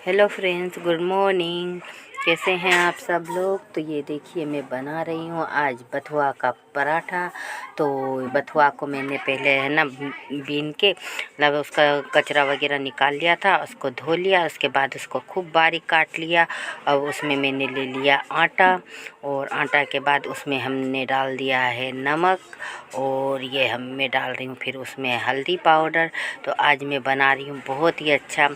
Hello friends, good morning. कैसे हैं आप सब लोग। तो ये देखिए मैं बना रही हूँ आज बथुआ का पराठा। तो बथुआ को मैंने पहले है ना बीन के मतलब उसका कचरा वगैरह निकाल लिया था, उसको धो लिया, उसके बाद उसको खूब बारीक काट लिया। अब उसमें मैंने ले लिया आटा, और आटा के बाद उसमें हमने डाल दिया है नमक, और ये मैं डाल रही हूँ फिर उसमें हल्दी पाउडर। तो आज मैं बना रही हूँ बहुत ही अच्छा,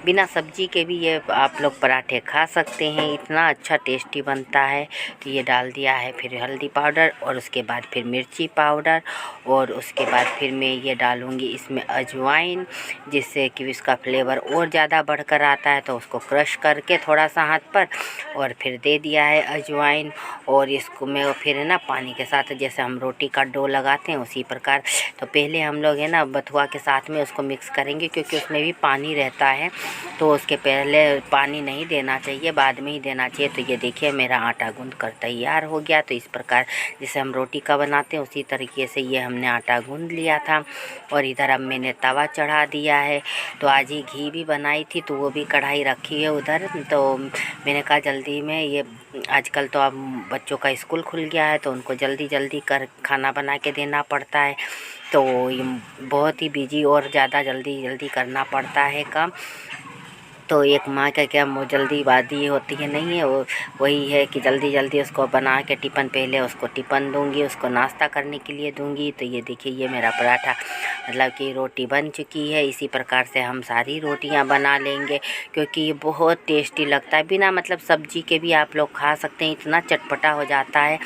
बिना सब्जी के भी ये आप लोग पराठे खा सकते हैं, इतना अच्छा टेस्टी बनता है। तो ये डाल दिया है फिर हल्दी पाउडर, और उसके बाद फिर मिर्ची पाउडर, और उसके बाद फिर मैं ये डालूँगी इसमें अजवाइन, जिससे कि इसका फ्लेवर और ज़्यादा बढ़कर आता है। तो उसको क्रश करके थोड़ा सा हाथ पर, और फिर दे दिया है अजवाइन। और इसको मैं फिर है ना पानी के साथ जैसे हम रोटी का डो लगाते हैं उसी प्रकार। तो पहले हम लोग है ना बथुआ के साथ में उसको मिक्स करेंगे, क्योंकि उसमें भी पानी रहता है, तो उसके पहले पानी नहीं देना चाहिए, बाद में ही देना चाहिए। तो ये देखिए मेरा आटा गूँध कर तैयार हो गया। तो इस प्रकार जैसे हम रोटी का बनाते हैं उसी तरीके से ये हमने आटा गूँध लिया था। और इधर अब मैंने तवा चढ़ा दिया है। तो आज ही घी भी बनाई थी, तो वो भी कढ़ाई रखी है उधर। तो मैंने कहा जल्दी में ये आजकल तो अब बच्चों का स्कूल खुल गया है, तो उनको जल्दी जल्दी कर खाना बना के देना पड़ता है। तो ये बहुत ही बिजी और ज़्यादा जल्दी जल्दी करना पड़ता है काम। तो एक माँ का क्या वो जल्दीबाजी होती है, नहीं है वो, वही है कि जल्दी जल्दी उसको बना के टिफ़िन, पहले उसको टिफ़िन दूंगी, उसको नाश्ता करने के लिए दूंगी। तो ये देखिए ये मेरा पराठा मतलब कि रोटी बन चुकी है। इसी प्रकार से हम सारी रोटियां बना लेंगे, क्योंकि ये बहुत टेस्टी लगता है। बिना मतलब सब्जी के भी आप लोग खा सकते हैं, इतना चटपटा हो जाता है।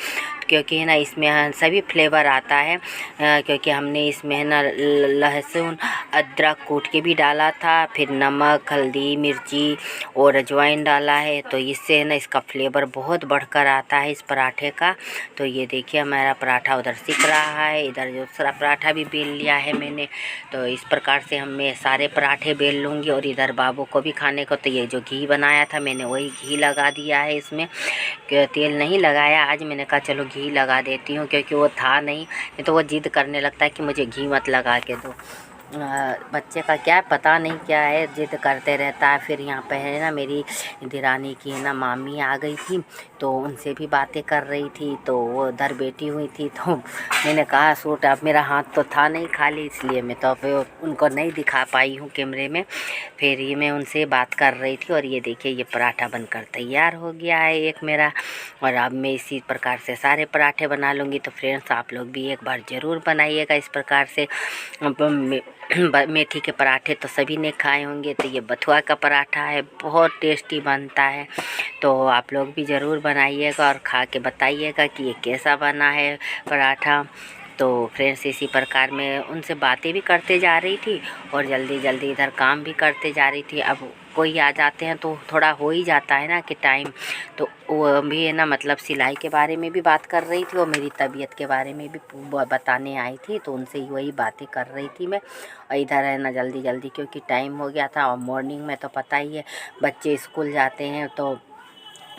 क्योंकि है ना इसमें सभी फ्लेवर आता है, क्योंकि हमने इसमें है ना लहसुन अदरक कूट के भी डाला था, फिर नमक हल्दी मिर्ची और अजवाइन डाला है। तो इससे है ना इसका फ्लेवर बहुत बढ़कर आता है इस पराठे का। तो ये देखिए हमारा पराठा उधर सिक रहा है, इधर दूसरा पराठा भी बेल लिया है मैंने। तो इस प्रकार से मैं सारे पराठे बेल लूँगी, और इधर बाबू को भी खाने को। तो ये जो घी बनाया था मैंने वही घी लगा दिया है इसमें, तेल नहीं लगाया आज। मैंने कहा चलो घी लगा देती हूँ, क्योंकि वो था नहीं तो वो जिद करने लगता है कि मुझे घी मत लगा के दो। बच्चे का क्या पता नहीं क्या है, जिद करते रहता है। फिर यहाँ पे है ना मेरी दिरानी की है ना मामी आ गई थी, तो उनसे भी बातें कर रही थी। तो वो उधर बैठी हुई थी, तो मैंने कहा सूट, अब मेरा हाथ तो था नहीं खाली, इसलिए मैं तो फिर उनको नहीं दिखा पाई हूँ कैमरे में। फिर ये मैं उनसे बात कर रही थी। और ये देखिए ये पराठा बनकर तैयार हो गया है एक मेरा। और अब मैं इसी प्रकार से सारे पराठे बना लूँगी। तो फ्रेंड्स आप लोग भी एक बार ज़रूर बनाइएगा इस प्रकार से। मेथी के पराठे तो सभी ने खाए होंगे। तो ये बथुआ का पराठा है, बहुत टेस्टी बनता है। तो आप लोग भी ज़रूर बनाइएगा और खा के बताइएगा कि ये कैसा बना है पराठा। तो फ्रेंड्स इसी प्रकार मैं उनसे बातें भी करते जा रही थी, और जल्दी जल्दी इधर काम भी करते जा रही थी। अब कोई आ जाते हैं तो थोड़ा हो ही जाता है ना कि टाइम। तो वो भी है ना मतलब सिलाई के बारे में भी बात कर रही थी, और मेरी तबीयत के बारे में भी बताने आई थी। तो उनसे ही वही बातें कर रही थी मैं। और इधर है ना जल्दी जल्दी क्योंकि टाइम हो गया था, और मॉर्निंग में तो पता ही है बच्चे स्कूल जाते हैं, तो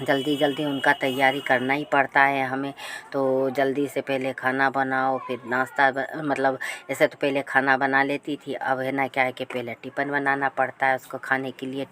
जल्दी जल्दी उनका तैयारी करना ही पड़ता है हमें। तो जल्दी से पहले खाना बनाओ, फिर नाश्ता मतलब ऐसे तो पहले खाना बना लेती थी, अब है ना क्या है कि पहले टिफ़िन बनाना पड़ता है, उसको खाने के लिए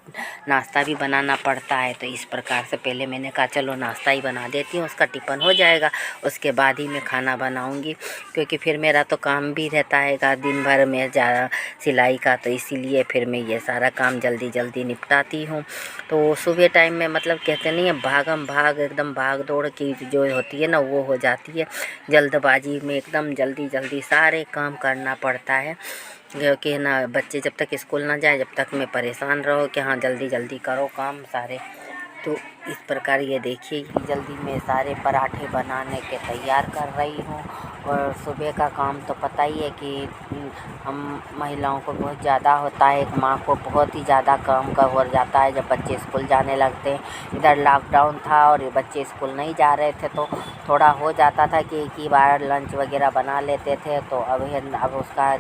नाश्ता भी बनाना पड़ता है। तो इस प्रकार से पहले मैंने कहा चलो नाश्ता ही बना देती हूँ, उसका टिफ़िन हो जाएगा, उसके बाद ही मैं खाना बनाऊँगी। क्योंकि फिर मेरा तो काम भी रहता है दिन भर में ज़्यादा सिलाई का, तो इसीलिए फिर मैं ये सारा काम जल्दी जल्दी निपटाती हूँ। तो सुबह टाइम में मतलब कहते नहीं है भागम भाग, एकदम भाग दौड़ की जो होती है ना वो हो जाती है। जल्दबाजी में एकदम जल्दी जल्दी सारे काम करना पड़ता है, क्योंकि ना बच्चे जब तक स्कूल ना जाए जब तक मैं परेशान रहो कि हाँ जल्दी जल्दी करो काम सारे। तो इस प्रकार ये देखिए जल्दी मैं सारे पराठे बनाने के तैयार कर रही हूँ। और सुबह का काम तो पता ही है कि हम महिलाओं को बहुत ज़्यादा होता है, एक माँ को बहुत ही ज़्यादा काम का हो जाता है जब बच्चे स्कूल जाने लगते हैं। इधर लॉकडाउन था और ये बच्चे स्कूल नहीं जा रहे थे, तो थोड़ा हो जाता था कि एक ही बार लंच वगैरह बना लेते थे। तो अब उसका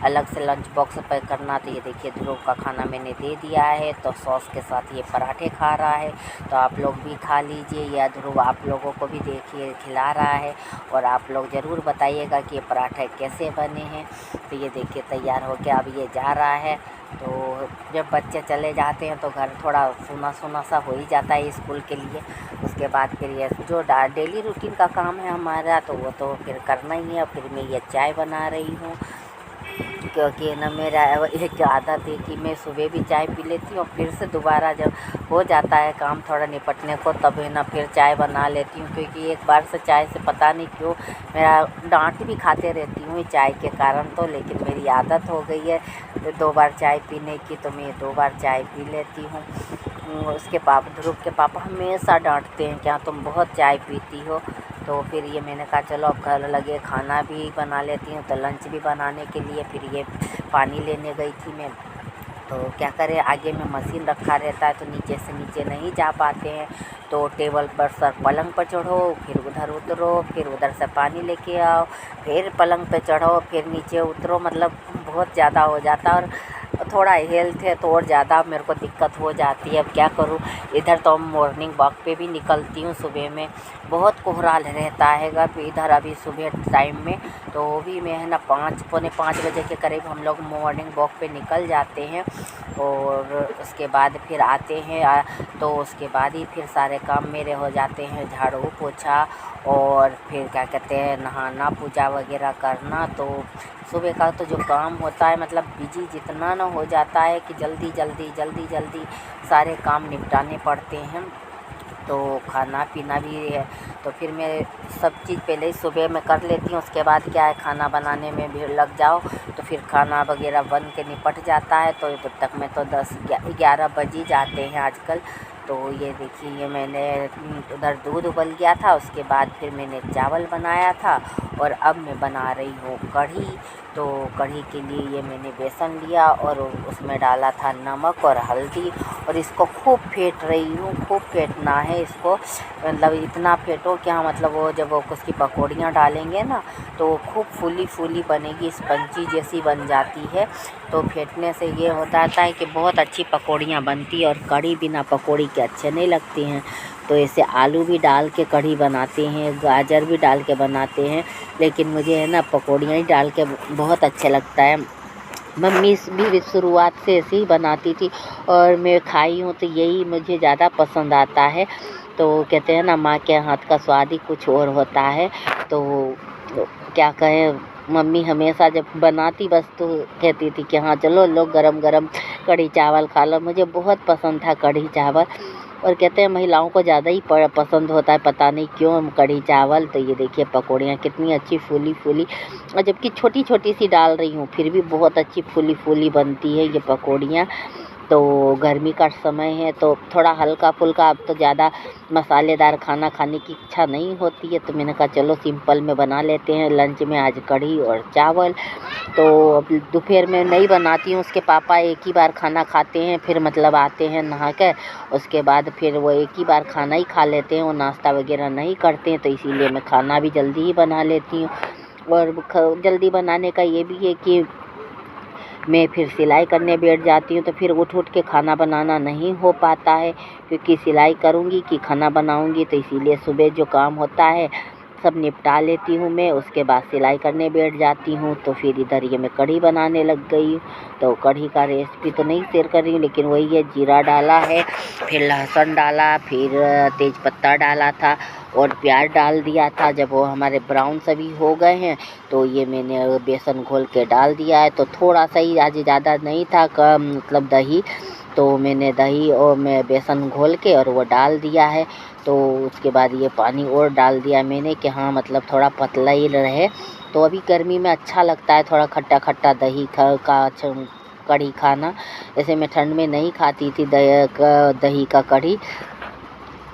अलग से लंच बॉक्स पैक करना। तो ये देखिए ध्रुव का खाना मैंने दे दिया है, तो सॉस के साथ ये पराठे खा रहा है। तो आप लोग भी खा लीजिए। या ध्रुव आप लोगों को भी देखिए खिला रहा है, और आप लोग ज़रूर बताइएगा कि ये पराठे कैसे बने हैं। तो ये देखिए तैयार हो गया, अब ये जा रहा है। तो जब बच्चे चले जाते हैं तो घर थोड़ा सूना सूना सा हो ही जाता है स्कूल के लिए। उसके बाद फिर ये जो डेली रूटीन का काम है हमारा, तो वो तो फिर करना ही है। फिर मैं ये चाय बना रही हूँ, क्योंकि ना मेरा एक आदत है कि मैं सुबह भी चाय पी लेती हूँ, फिर से दोबारा जब हो जाता है काम थोड़ा निपटने को, तब है ना फिर चाय बना लेती हूँ। क्योंकि एक बार से चाय से पता नहीं क्यों मेरा डांट भी खाते रहती हूँ चाय के कारण, तो लेकिन मेरी आदत हो गई है 2 बार चाय पीने की, तो मैं 2 बार चाय पी लेती हूँ। उसके पापा, ध्रुव के पापा हमेशा डांटते हैं क्या तुम बहुत चाय पीती हो। तो फिर ये मैंने कहा चलो अब घर लगे खाना भी बना लेती हूँ। तो लंच भी बनाने के लिए फिर ये पानी लेने गई थी मैं। तो क्या करें, आगे में मशीन रखा रहता है तो नीचे से नीचे नहीं जा पाते हैं। तो टेबल पर सर पलंग पर चढ़ो, फिर उधर उतरो, फिर उधर से पानी लेके आओ, फिर पलंग पे चढ़ो, फिर नीचे उतरो, मतलब बहुत ज़्यादा हो जाता है। और थोड़ा हेल्थ है तो और ज़्यादा मेरे को दिक्कत हो जाती है। अब क्या करूँ, इधर तो मॉर्निंग वॉक पे भी निकलती हूँ सुबह में, बहुत कोहरा रहता है फिर इधर अभी सुबह टाइम में। तो वो भी मैं है ना 5 पौने 5 बजे के करीब हम लोग मॉर्निंग वॉक पे निकल जाते हैं। और उसके बाद फिर आते हैं, तो उसके बाद ही फिर सारे काम मेरे हो जाते हैं, झाड़ू पोछा और फिर क्या कहते हैं नहाना पूजा वगैरह करना। तो सुबह का तो जो काम होता है मतलब बिजी जितना ना हो जाता है कि जल्दी जल्दी जल्दी जल्दी सारे काम निपटाने पड़ते हैं। तो खाना पीना भी है, तो फिर मैं सब चीज़ पहले ही सुबह में कर लेती हूँ। उसके बाद क्या है खाना बनाने में भी लग जाओ तो फिर खाना वगैरह बन के निपट जाता है। तो तब तक में तो 10-11 बज ही जाते हैं आजकल। तो ये देखिए ये मैंने उधर दूध उबल गया था, उसके बाद फिर मैंने चावल बनाया था और अब मैं बना रही हूँ कढ़ी। तो कढ़ी के लिए ये मैंने बेसन लिया और उसमें डाला था नमक और हल्दी, और इसको खूब फेंट रही हूँ। खूब फेंटना है इसको, मतलब इतना फेंटो क्या मतलब वो जब वो उसकी पकौड़ियाँ डालेंगे ना तो वो खूब फूली फूली बनेगी, स्पंजी जैसी बन जाती है। तो फेंटने से ये होता है कि बहुत अच्छी पकौड़ियाँ बनती है, और कढ़ी बिना पकौड़ी के अच्छे नहीं लगती हैं। तो ऐसे आलू भी डाल के कढ़ी बनाते हैं, गाजर भी डाल के बनाते हैं, लेकिन मुझे है ना पकौड़ियाँ ही डाल के बहुत अच्छा लगता है। मम्मी भी शुरुआत से ऐसे ही बनाती थी और मैं खाई हूँ तो यही मुझे ज़्यादा पसंद आता है। तो कहते हैं ना माँ के हाथ का स्वाद ही कुछ और होता है। तो क्या कहें, मम्मी हमेशा जब बनाती बस तो कहती थी कि हाँ चलो लोग गरम गरम कढ़ी चावल खा लो। मुझे बहुत पसंद था कढ़ी चावल, और कहते हैं महिलाओं को ज़्यादा ही पसंद होता है, पता नहीं क्यों कढ़ी चावल। तो ये देखिए पकौड़ियाँ कितनी अच्छी फूली फूली, और जबकि छोटी छोटी सी डाल रही हूँ फिर भी बहुत अच्छी फूली फूली बनती है ये पकौड़ियाँ। तो गर्मी का समय है तो थोड़ा हल्का फुल्का, अब तो ज़्यादा मसालेदार खाना खाने की इच्छा नहीं होती है, तो मैंने कहा चलो सिंपल में बना लेते हैं। लंच में आज कढ़ी और चावल। तो अब दोपहर में नहीं बनाती हूँ, उसके पापा एक ही बार खाना खाते हैं, फिर मतलब आते हैं नहा के, उसके बाद फिर वो एक ही बार खाना ही खा लेते हैं, वो नाश्ता वगैरह नहीं करते हैं। तो इसीलिए मैं खाना भी जल्दी ही बना लेती हूँ। और जल्दी बनाने का ये भी है कि मैं फिर सिलाई करने बैठ जाती हूँ, तो फिर उठ के खाना बनाना नहीं हो पाता है, क्योंकि सिलाई करूँगी कि खाना बनाऊँगी। तो इसीलिए सुबह जो काम होता है सब निपटा लेती हूँ मैं, उसके बाद सिलाई करने बैठ जाती हूँ। तो फिर इधर ये मैं कढ़ी बनाने लग गई हूँ। तो कढ़ी का रेसिपी तो नहीं शेयर कर रही हूँ, लेकिन वही है, जीरा डाला है, फिर लहसुन डाला, फिर तेज़पत्ता डाला था और प्याज डाल दिया था। जब वो हमारे ब्राउन सभी हो गए हैं तो ये मैंने बेसन घोल के डाल दिया है। तो थोड़ा सा ही, आज ज़्यादा नहीं था मतलब दही, तो मैंने दही और मैं बेसन घोल के और वो डाल दिया है। तो उसके बाद ये पानी और डाल दिया मैंने कि हाँ मतलब थोड़ा पतला ही रहे। तो अभी गर्मी में अच्छा लगता है थोड़ा खट्टा खट्टा दही का कढ़ी खाना। जैसे मैं ठंड में नहीं खाती थी दही का कढ़ी,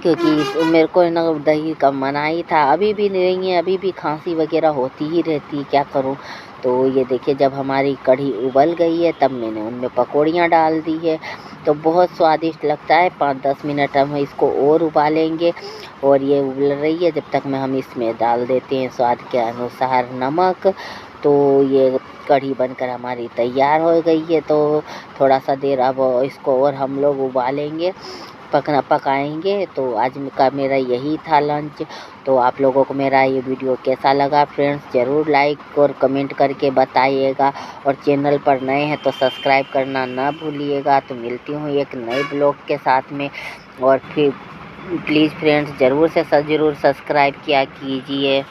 क्योंकि मेरे को ना दही का मना ही था। अभी भी नहीं है, अभी भी खांसी वगैरह होती ही रहती है, क्या करूं। तो ये देखिए जब हमारी कढ़ी उबल गई है तब मैंने उनमें पकौड़ियाँ डाल दी है। तो बहुत स्वादिष्ट लगता है। 5-10 मिनट हम इसको और उबालेंगे, और ये उबल रही है जब तक में हम इसमें डाल देते हैं स्वाद के अनुसार नमक। तो ये कढ़ी बनकर हमारी तैयार हो गई है। तो थोड़ा सा देर अब इसको और हम लोग उबालेंगे। पकाएंगे। तो आज का मेरा यही था लंच। तो आप लोगों को मेरा ये वीडियो कैसा लगा फ्रेंड्स, ज़रूर लाइक और कमेंट करके बताइएगा। और चैनल पर नए हैं तो सब्सक्राइब करना ना भूलिएगा। तो मिलती हूँ एक नए ब्लॉग के साथ में। और फिर प्लीज़ फ्रेंड्स ज़रूर सब्सक्राइब किया कीजिए।